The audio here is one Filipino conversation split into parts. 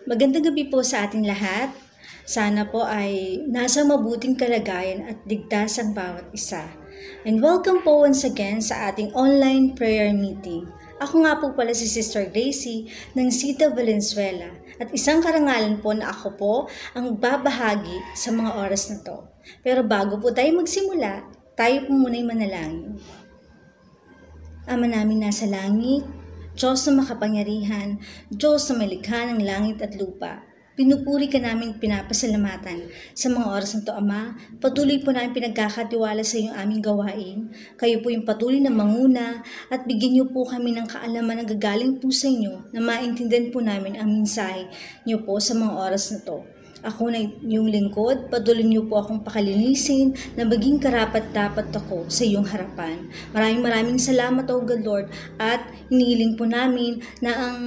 Magandang gabi po sa ating lahat. Sana po ay nasa mabuting kalagayan at ligtas ang bawat isa. And welcome po once again sa ating online prayer meeting. Ako nga po pala si Sister Gracie ng Sita Valenzuela at isang karangalan po na ako po ang babahagi sa mga oras na to. Pero bago po tayo magsimula, tayo po muna'y manalangin. Ama namin nasa langit, Diyos na makapangyarihan, Diyos na malikha ng langit at lupa, pinupuri ka namin pinapasalamatan sa mga oras ng to, Ama. Patuloy po namin pinagkakatiwala sa iyong aming gawain. Kayo po yung patuloy na manguna at bigyan niyo po kami ng kaalaman na gagaling po sa inyo na maintindihan po namin ang mensahe niyo po sa mga oras na to. Ako na yung lingkod, patuloy niyo po akong pakalinisin na maging karapat-dapat ako sa iyong harapan. Maraming salamat, O God Lord, at hinihiling po namin na ang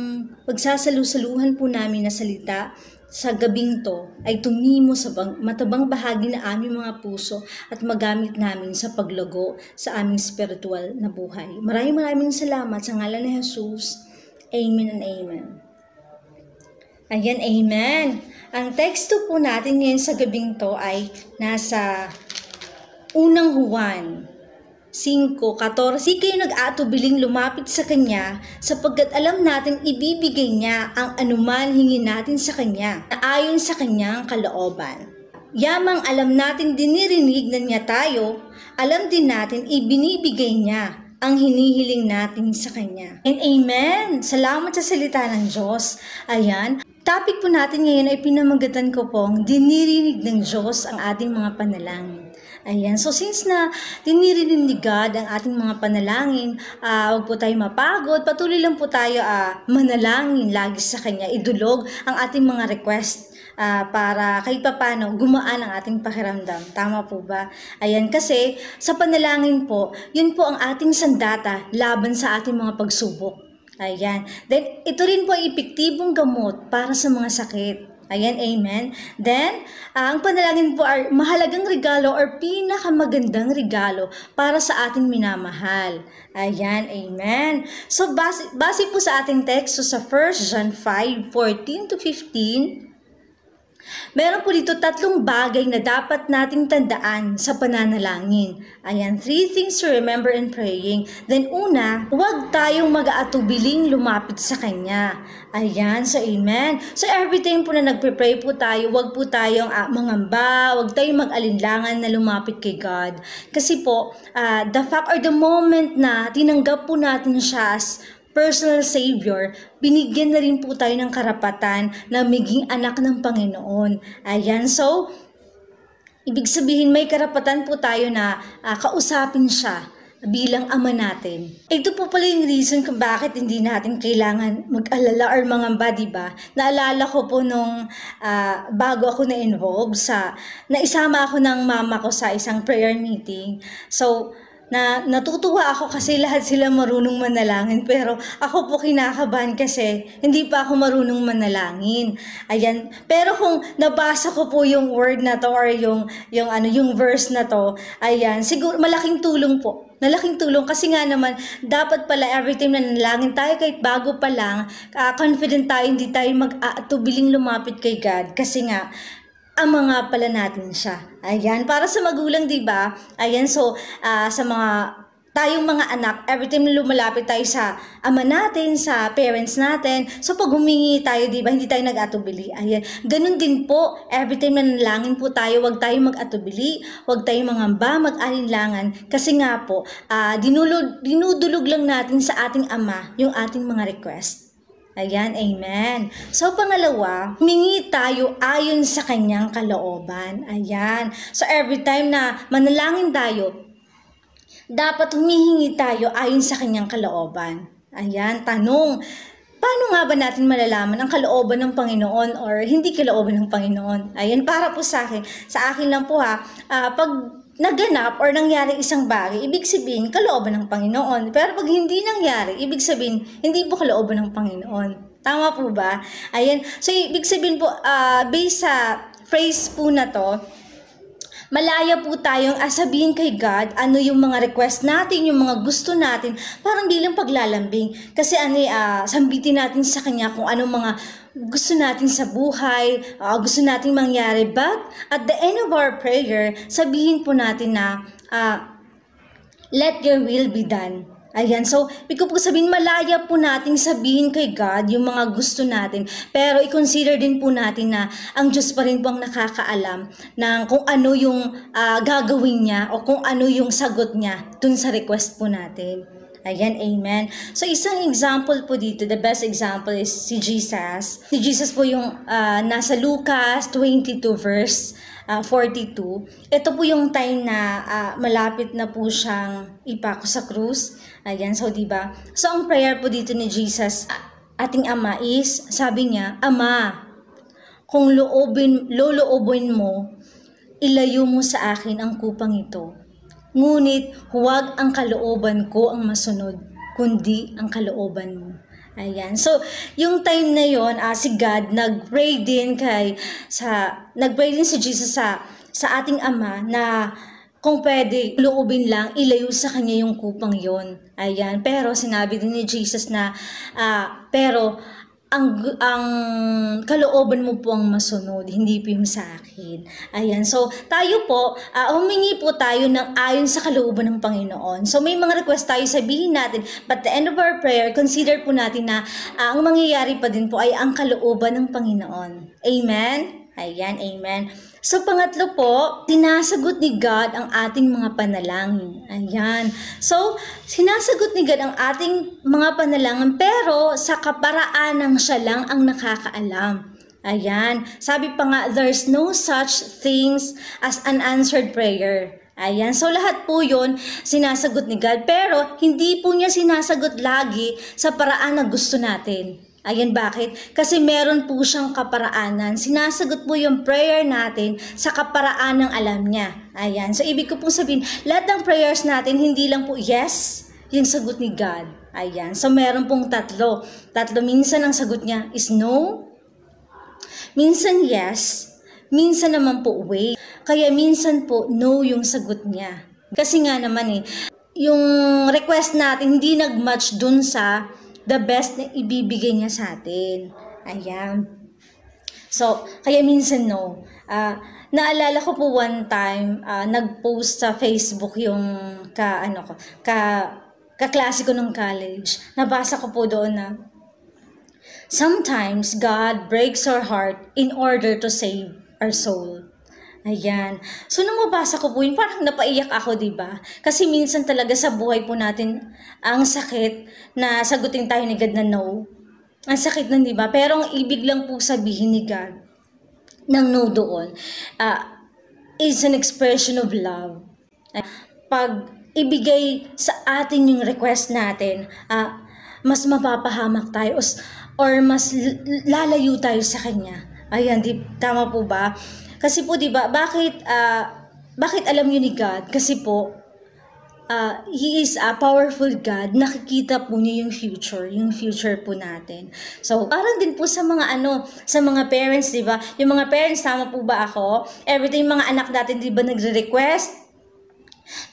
pagsasalusaluhan po namin na salita sa gabing to ay tumimo sa matabang bahagi na aming mga puso at magamit namin sa paglago sa aming spiritual na buhay. Maraming salamat sa ngalan ni Jesus. Amen and amen. Ayan, amen. Ang teksto po natin ngayon sa gabing to ay nasa unang Juan 5:14. Kayo nag-atubiling lumapit sa Kanya sapagkat alam natin ibibigay niya ang anuman hingin natin sa Kanya na ayon sa Kanyang kalooban. Yamang alam natin dinirinig na niya tayo, alam din natin ibinibigay niya ang hinihiling natin sa Kanya. And amen! Salamat sa salita ng Diyos. Ayan. Topic po natin ngayon ay pinamagatan ko pong dinirinig ng Diyos ang ating mga panalangin. Ayan, so since na dinirinig ni God ang ating mga panalangin, huwag po tayo mapagod, patuloy lang po tayo manalangin lagi sa Kanya, idulog ang ating mga request para kahit papano gumaan ang ating pakiramdam. Tama po ba? Ayan, kasi sa panalangin po, yun po ang ating sandata laban sa ating mga pagsubok. Ayan. Then, ito rin po ay epektibong gamot para sa mga sakit. Ayan, amen. Then, ang panalangin po ay mahalagang regalo or pinakamagandang regalo para sa ating minamahal. Ayan, amen. So, base po sa ating teksto sa 1 John 5:14-15, meron po dito 3 bagay na dapat nating tandaan sa pananalangin. Ayan, 3 things to remember in praying. Then una, huwag tayong mag-aatubiling lumapit sa Kanya. Ayan, so amen. So every time po na nagpe-pray po tayo, huwag po tayong mangamba, huwag tayong mag-alinlangan na lumapit kay God. Kasi po, the fact or the moment na tinanggap po natin siya as personal Savior, binigyan na rin po tayo ng karapatan na maging anak ng Panginoon. Ayan, so, ibig sabihin may karapatan po tayo na kausapin siya bilang ama natin. Ito po pala yung reason kung bakit hindi natin kailangan mag-alala or mangamba, diba? Naalala ko po nung bago ako na-involve naisama ako ng mama ko sa isang prayer meeting. So, natutuwa ako kasi lahat sila marunong manalangin, pero ako po kinakabahan kasi hindi pa ako marunong manalangin. Ayan, pero kung nabasa ko po yung word na to or yung verse na to, ayan, siguro malaking tulong po. Malaking tulong kasi nga naman dapat pala every time na nanalangin tayo kahit bago pa lang, confident tayo, hindi tayo mag-atubiling lumapit kay God kasi nga ama nga pala natin siya. Ayan, para sa magulang, diba? Ayan, so, sa tayong mga anak, every time lumalapit tayo sa ama natin, sa parents natin, so pag humingi tayo, diba, hindi tayo nag-atubili. Ayan, ganun din po, every time na nanalangin po tayo, huwag tayong mag-atubili, huwag tayong mangamba, mag-alinlangan, kasi nga po, dinudulog lang natin sa ating ama yung ating mga request. Ayan, amen. So, pangalawa, humingi tayo ayon sa Kanyang kalooban. Ayan. So, every time na manalangin tayo, dapat humihingi tayo ayon sa Kanyang kalooban. Ayan, tanong, paano nga ba natin malalaman ang kalooban ng Panginoon or hindi kalooban ng Panginoon? Ayan, para po sa akin lang po pag naganap or nangyari isang bagay, ibig sabihin, kalooban ng Panginoon. Pero pag hindi nangyari, ibig sabihin, hindi po kalooban ng Panginoon. Tama po ba? Ayan. So, ibig sabihin po, based sa phrase po na to, Malaya po tayong sabihin kay God ano yung mga request natin, yung mga gusto natin, parang bilang paglalambing. Kasi sambitin natin sa Kanya kung anong mga gusto natin sa buhay, gusto natin mangyari. But at the end of our prayer, sabihin po natin na, let your will be done. Ayan, so, ibig ko po sabihin, malaya po nating sabihin kay God yung mga gusto natin. Pero i-consider din po natin na ang Diyos pa rin po ang nakakaalam ng kung ano yung gagawin niya o kung ano yung sagot niya dun sa request po natin. Ayan, amen. So, isang example po dito, the best example is si Jesus. Si Jesus po yung nasa Lucas 22 verse 42. Ito po yung time na malapit na po siyang ipako sa krus. Ayan, so diba? So, ang prayer po dito ni Jesus, ating Ama is, sabi niya, Ama, kung loloobin mo, ilayo mo sa akin ang kupang ito. Ngunit huwag ang kalooban ko ang masunod, kundi ang kalooban mo. Ayan. So, yung time na yon, si God nag-pray din si Jesus sa ating Ama na kung pwede, loobin lang, ilayo sa Kanya yung kupang yon. Ayan. Pero sinabi din ni Jesus na, pero ang kalooban mo po ang masunod, hindi po yung sa akin. Ayan. So, tayo po, humingi po tayo ng ayon sa kalooban ng Panginoon. So, may mga request tayo sabihin natin, but the end of our prayer, consider po natin na ang mangyayari pa din po ay ang kalooban ng Panginoon. Amen? Ayan, amen. So, pangatlo po, sinasagot ni God ang ating mga panalangin. Ayan. So, sinasagot ni God ang ating mga panalangin, pero sa kaparaanang siya lang ang nakakaalam. Ayan. Sabi pa nga, there's no such things as unanswered prayer. Ayan. So, lahat po yun, sinasagot ni God, pero hindi po niya sinasagot lagi sa paraan na gusto natin. Ayan, bakit? Kasi meron po siyang kaparaanan. Sinasagot po yung prayer natin sa kaparaan ng alam niya. Ayan. So, ibig ko po sabihin, lahat ng prayers natin, hindi lang po yes, yung sagot ni God. Ayan. So, meron pong tatlo. Minsan ang sagot niya is no, minsan yes, minsan naman po wait. Kaya minsan po no yung sagot niya. Kasi nga naman yung request natin hindi nag-match dun sa the best na ibibigay niya sa atin. Ayan. So, kaya minsan no. Naalala ko po one time, nag-post sa Facebook yung kaklase ko nung college. Nabasa ko po doon na, sometimes God breaks our heart in order to save our soul. Ayan. So, nung mabasa ko po yun, parang napaiyak ako, diba? Kasi minsan talaga sa buhay po natin, ang sakit na sagutin tayo ni God na no. Ang sakit nun, diba? Pero ang ibig lang po sabihin ni God ng no doon is an expression of love. Pag ibigay sa atin yung request natin, mas mapapahamak tayo or mas lalayo tayo sa Kanya. Ayan, tama po ba? Kasi po, diba, bakit alam niyo ni God? Kasi po, He is a powerful God. Nakikita po niya yung future po natin. So, parang din po sa mga parents, diba? Yung mga parents, tama po ba ako? Everything mga anak natin, diba, nagre-request?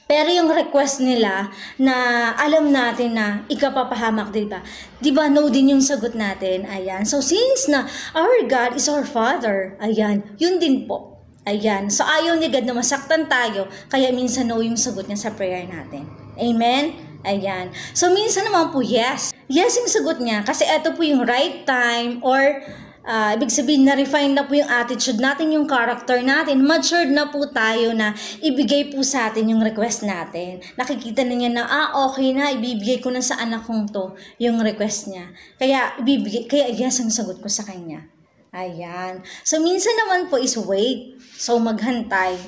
Pero yung request nila na alam natin na ikapapahamak, diba? Diba, no din yung sagot natin. Ayan. So, since na our God is our Father, ayan, yun din po. Ayan. So, ayaw ni God na masaktan tayo, kaya minsan no yung sagot niya sa prayer natin. Amen? Ayan. So, minsan naman po, yes. Yes yung sagot niya, kasi ito po yung right time or ibig sabihin, na-refine na po yung attitude natin, yung character natin. Matured na po tayo na ibigay po sa atin yung request natin. Nakikita na niya na, okay na, ibibigay ko na sa anak kong to yung request niya. Kaya yes ang sagot ko sa kanya. Ayan. So, minsan naman po is wait. So, maghantay.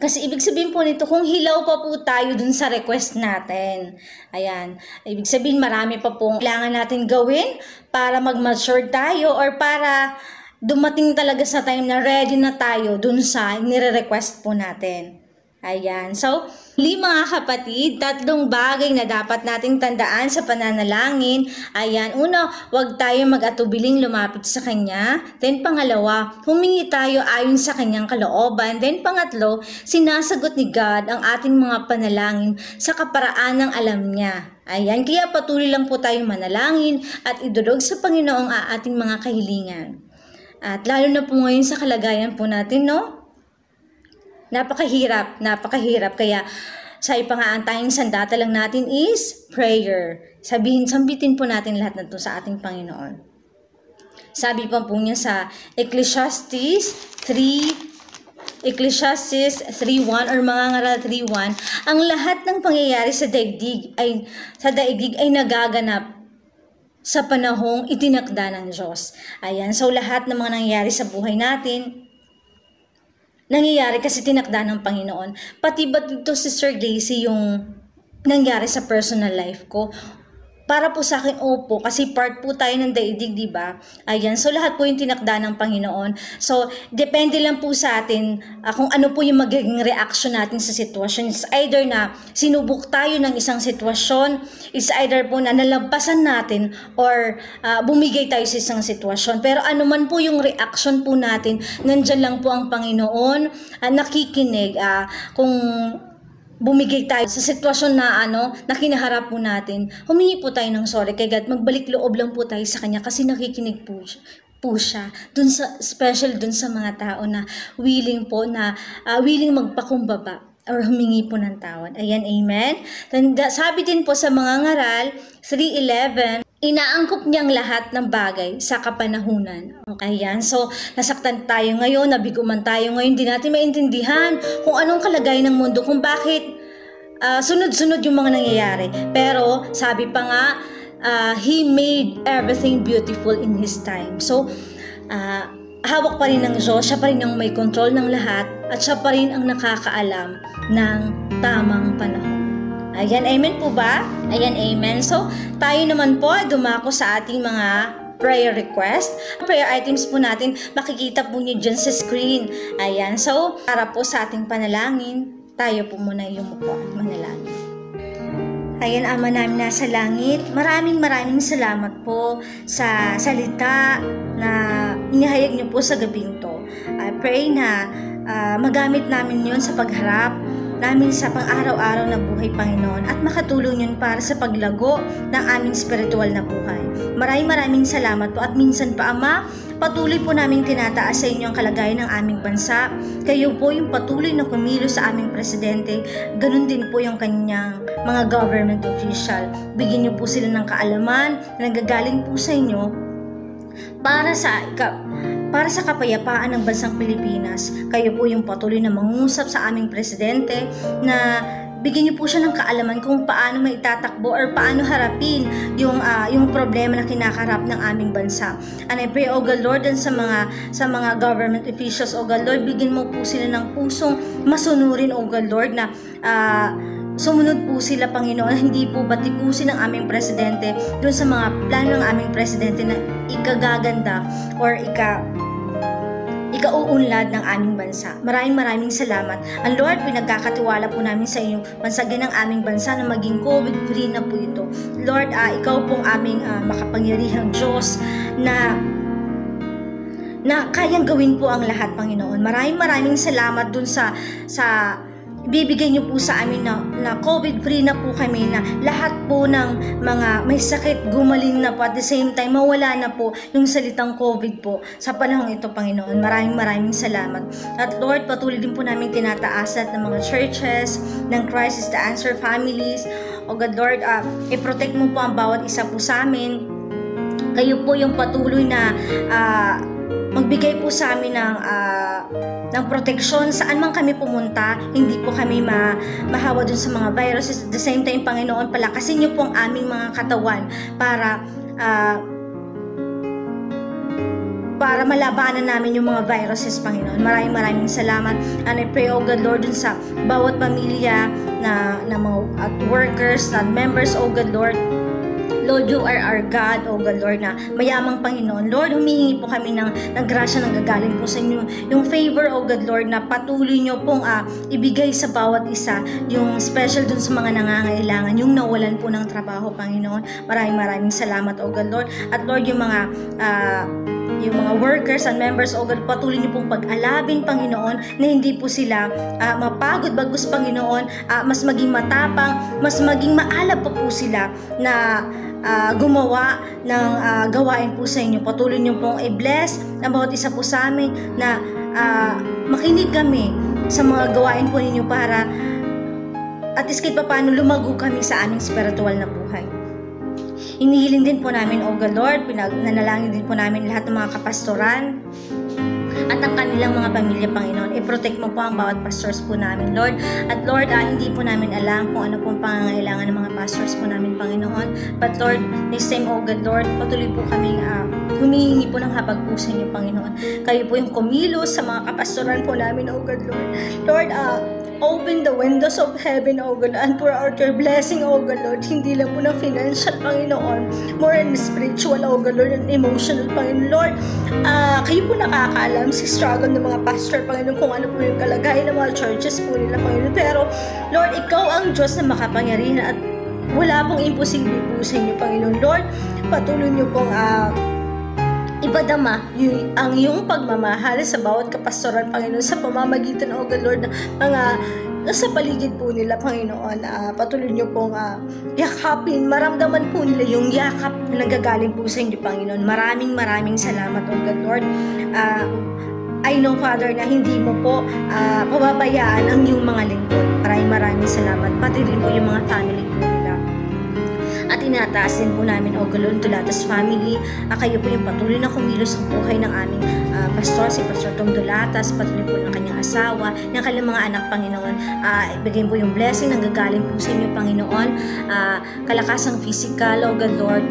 Kasi ibig sabihin po nito, kung hilaw pa po tayo dun sa request natin. Ayan. Ibig sabihin, marami pa pong kailangan natin gawin para mag-mature tayo or para dumating talaga sa time na ready na tayo dun sa nire-request po natin. Ayan. So, Mga kapatid, tatlong bagay na dapat nating tandaan sa pananalangin. Ayan, una, huwag tayo mag-atubiling lumapit sa Kanya. Then pangalawa, humingi tayo ayon sa Kanyang kalooban. Then pangatlo, sinasagot ni God ang ating mga panalangin sa kaparaan ng alam niya. Ayan, kaya patuloy lang po tayong manalangin at idulog sa Panginoon ang ating mga kahilingan. At lalo na po ngayon sa kalagayan po natin, no? Napakahirap. Kaya sa ang tayong sandata lang natin is prayer. Sambitin po natin lahat na ito sa ating Panginoon. Sabi pa po niya sa Ecclesiastes 3:1 or mga ngaral 3:1, ang lahat ng pangyayari sa daigdig ay nagaganap sa panahong itinakda ng Diyos. Ayan, so lahat ng mga nangyayari sa buhay natin, nangyayari kasi tinakda ng Panginoon. Pati ba dito si Sir Gracie yung nangyari sa personal life ko? Para po sa akin, opo, kasi part po tayo ng daigdig, di ba? Ayan, so lahat po yung tinakda ng Panginoon. So, depende lang po sa atin kung ano po yung magiging reaction natin sa sitwasyon. It's either na sinubok tayo ng isang sitwasyon, it's either po na nalampasan natin or bumigay tayo sa isang sitwasyon. Pero ano man po yung reaction po natin, nandyan lang po ang Panginoon, nakikinig kung bumigay tayo sa sitwasyon na kinaharap po natin, humingi po tayo ng sorry kay God, magbalik loob lang po tayo sa Kanya kasi nakikinig po siya. Special dun sa mga tao na willing magpakumbaba or humingi po ng tawad. Ayan, amen. Sabi din po sa mga ngaral, 3:11, inaangkop niyang lahat ng bagay sa kapanahunan. Okay, yan. So, nasaktan tayo ngayon, nabiguman tayo ngayon, di natin maintindihan kung anong kalagayan ng mundo, kung bakit sunod-sunod yung mga nangyayari. Pero, sabi pa nga, He made everything beautiful in His time. So, hawak pa rin ng Diyos, siya pa rin ang may control ng lahat, at siya pa rin ang nakakaalam ng tamang panahon. Ayan, amen po ba? Ayan, amen. So, tayo naman po dumako sa ating mga prayer request. Prayer items po natin, makikita po niyo dyan sa screen. Ayan, so, para po sa ating panalangin, tayo po muna yumuko at manalangin. Ayan, Ama namin nasa langit, maraming salamat po sa salita na inihayag niyo po sa gabing to. I pray na magamit namin yun sa pagharap namin sa pang-araw-araw na buhay, Panginoon, at makatulong yun para sa paglago ng aming spiritual na buhay. Maraming salamat po, at minsan pa, Ama, patuloy po namin tinataas sa inyo ang kalagayan ng aming bansa. Kayo po yung patuloy na kumilos sa aming presidente, ganun din po yung kanyang mga government official. Bigyan niyo po sila ng kaalaman na nagagaling po sa inyo para sa kapayapaan ng bansang Pilipinas. Kayo po yung patuloy na mangungusap sa aming presidente na bigyan niyo po siya ng kaalaman kung paano maitatakbo or paano harapin yung problema na kinakarap ng aming bansa. And I pray, O God Lord, sa mga government officials, O God Lord, bigyan mo po sila ng pusong masunurin, O God Lord, na sumunod po sila, Panginoon, hindi po batikusin ng aming presidente doon sa mga plano ng aming presidente na ikagaganda or ikauunlad ng aming bansa. Maraming salamat. And Lord, pinagkakatiwala po namin sa inyo mansagyan ng aming bansa na maging COVID-free na po ito. Lord, ikaw pong aming makapangyarihang Diyos na kayang gawin po ang lahat, Panginoon. Maraming salamat dun sa ibibigay niyo po sa amin na COVID-free na po kami, na lahat po ng mga may sakit gumaling na po, at the same time mawala na po yung salitang COVID po sa panahong ito, Panginoon. Maraming salamat. At Lord, patuloy din po namin tinataas ng mga churches ng Crisis to Answer Families. O God Lord, i-protect mo po ang bawat isa po sa amin. Kayo po yung patuloy na magbigay po sa amin ng proteksyon saan man kami pumunta, hindi po kami mahawa dun sa mga viruses. At the same time, Panginoon, palakasin niyo po ang aming mga katawan para malabanan namin yung mga viruses, Panginoon. Maraming salamat. And I pray, O God Lord, dun sa bawat pamilya na mga at workers, at members, O God Lord, Lord, you are our God, O God, Lord, na mayamang Panginoon. Lord, humihingi po kami ng grasya na gagaling po sa inyo. Yung favor, O God, Lord, na patuloy nyo pong ibigay sa bawat isa. Yung special dun sa mga nangangailangan, yung nawalan po ng trabaho, Panginoon. Maraming salamat, O God, Lord. At Lord, yung mga workers and members, O God, patuloy niyo pong pag-alabin, Panginoon, na hindi po sila mapagod, bagus, Panginoon, mas maging matapang, mas maging maalab pa po sila na gumawa ng gawain po sa inyo. Patuloy niyo pong i-bless ang bawat isa po sa amin na makinig kami sa mga gawain po ninyo para at least kahit paano lumago kami sa aming spiritual na buhay. Inihiling din po namin, O God, Lord, nanalangin din po namin lahat ng mga kapastoran at ang kanilang mga pamilya, Panginoon. I-protect mo po ang bawat pastors po namin, Lord. At Lord, hindi po namin alam kung ano pong pangangailangan ng mga pastors po namin, Panginoon. But Lord, this time, O God, Lord, patuloy po kaming humihingi po ng habag po sa inyo, Panginoon. Kayo po yung kumilos sa mga kapastoran po namin, O God, Lord. Lord, open the windows of heaven, O God, and pour out your blessing, O God, Lord. Hindi lang po ng financial, Panginoon, more and spiritual, O God, Lord, and emotional, Panginoon. Lord, kayo po nakakaalam si struggle ng mga pastor, Panginoon, kung ano po yung kalagayan ng mga churches po nila, Panginoon. Pero, Lord, ikaw ang Diyos na makapangyarihan at wala pong imposible po sa inyo, Panginoon. Lord, patuloy niyo pong ipadama ang iyong pagmamahal sa bawat kapastoran, Panginoon, sa pamamagitan, O God, Lord, ng mga nasa paligid po nila, Panginoon. Patuloy niyo pong yakapin, maramdaman po nila yung yakap na nagagaling po sa inyo, Panginoon. Maraming salamat, O God, Lord. I know, Father, na hindi mo po pababayaan ang iyong mga lingkod. Maraming salamat. Pati rin po yung mga family po nila. At inataas din po namin, O God, Lord, Dulatas family. Kayo po yung patuloy na kumilos sa buhay ng aming pastor, si Pastor Tom Dulatas, patuloy po ng kanyang asawa, ng kanyang mga anak, Panginoon. Ibigay po yung blessing na gagaling po sa inyo, Panginoon. Kalakasang physical, O God, Lord.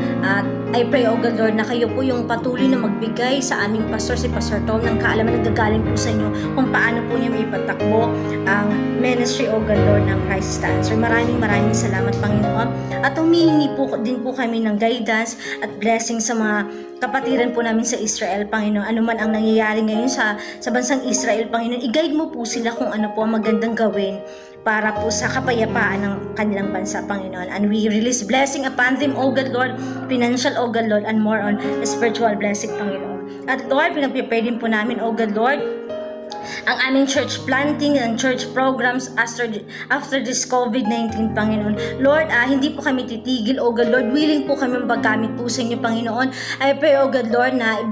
I pray, O God, Lord, na kayo po yung patuloy na magbigay sa aming pastor, si Pastor Tom, ng kaalaman na gagaling po sa inyo kung paano po niya may ipatakbo ang ministry, O God, Lord, ng Christ Answer. Maraming salamat, Panginoon. At humihingi po din po kami ng guidance at blessing sa mga kapatiran po namin sa Israel, Panginoon. Ano man ang nangyayari ngayon sa bansang Israel, Panginoon, i-guide mo po sila kung ano po ang magandang gawin para po sa kapayapaan ng kanilang bansa, Panginoon. And we release blessing upon them, O God, Lord, financial, O God, Lord, and more on spiritual blessing, Panginoon. At Lord, pinag-prepare din po namin, O God, Lord, ang aming church planting and church programs after this COVID-19, Panginoon. Lord, hindi po kami titigil, O God, Lord. Willing po kami magamit po sa inyo, Panginoon. I pray, O God, Lord, na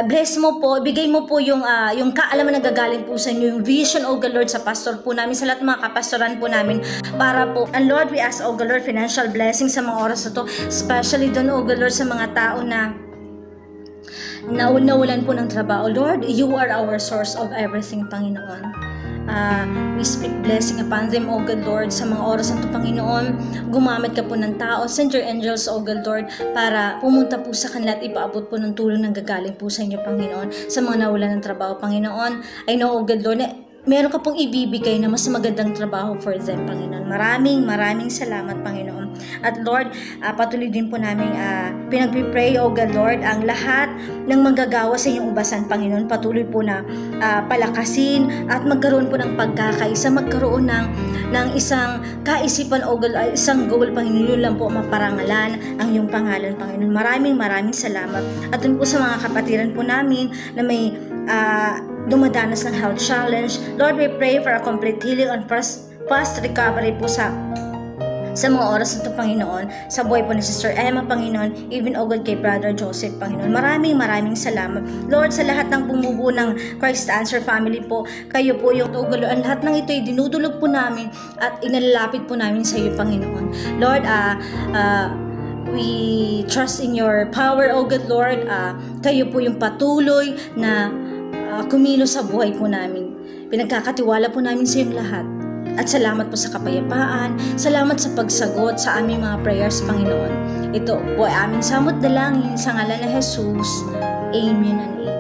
bless mo po, bigay mo po yung kaalaman na gagaling po sa inyo, yung vision, O God, Lord, sa pastor po namin, sa lahat ng mga kapastoran po namin, para po. And Lord, we ask, O God, Lord, financial blessing sa mga oras na to, especially doon, O God, Lord, sa mga tao na nawalan po ng trabaho. Lord, you are our source of everything, Panginoon. We speak blessing upon them, O God, Lord, sa mga oras na ito, Panginoon. Gumamit ka po ng tao. Send your angels, O God, Lord, para pumunta po sa kanila at ipaabot po ng tulong na gagaling po sa inyo, Panginoon, sa mga nawalan ng trabaho, Panginoon. I know, O God, Lord, na meron ka pong ibibigay na mas magandang trabaho for them, Panginoon. Maraming salamat, Panginoon. At Lord, patuloy din po namin pinagpipray, O God, Lord, ang lahat ng manggagawa sa inyong ubasan, Panginoon. Patuloy po na palakasin at magkaroon po ng pagkakaisa, magkaroon ng isang kaisipan, O God, isang goal, Panginoon. Yun lang po maparangalan ang iyong pangalan, Panginoon. Maraming salamat. At dun po sa mga kapatiran po namin na may dumadanas ng health challenge, Lord, we pray for a complete healing and fast recovery po sa mga oras na ito, Panginoon, sa buhay po ni Sister Emma, Panginoon, even, O God, kay Brother Joseph, Panginoon. Maraming salamat. Lord, sa lahat ng bumubuo ng Christ Answer family po, kayo po yung tugulo. Ang lahat ng ito ay dinudulog po namin at inalalapit po namin sa iyo, Panginoon. Lord, we trust in your power, O God, Lord. Kayo po yung patuloy na kumilos sa buhay po namin. Pinagkakatiwala po namin sa iyong lahat. At salamat po sa kapayapaan, salamat sa pagsagot sa aming mga prayers, Panginoon. Ito po ay aming samot dalangin sa ngalan ni Jesus. Amen and amen.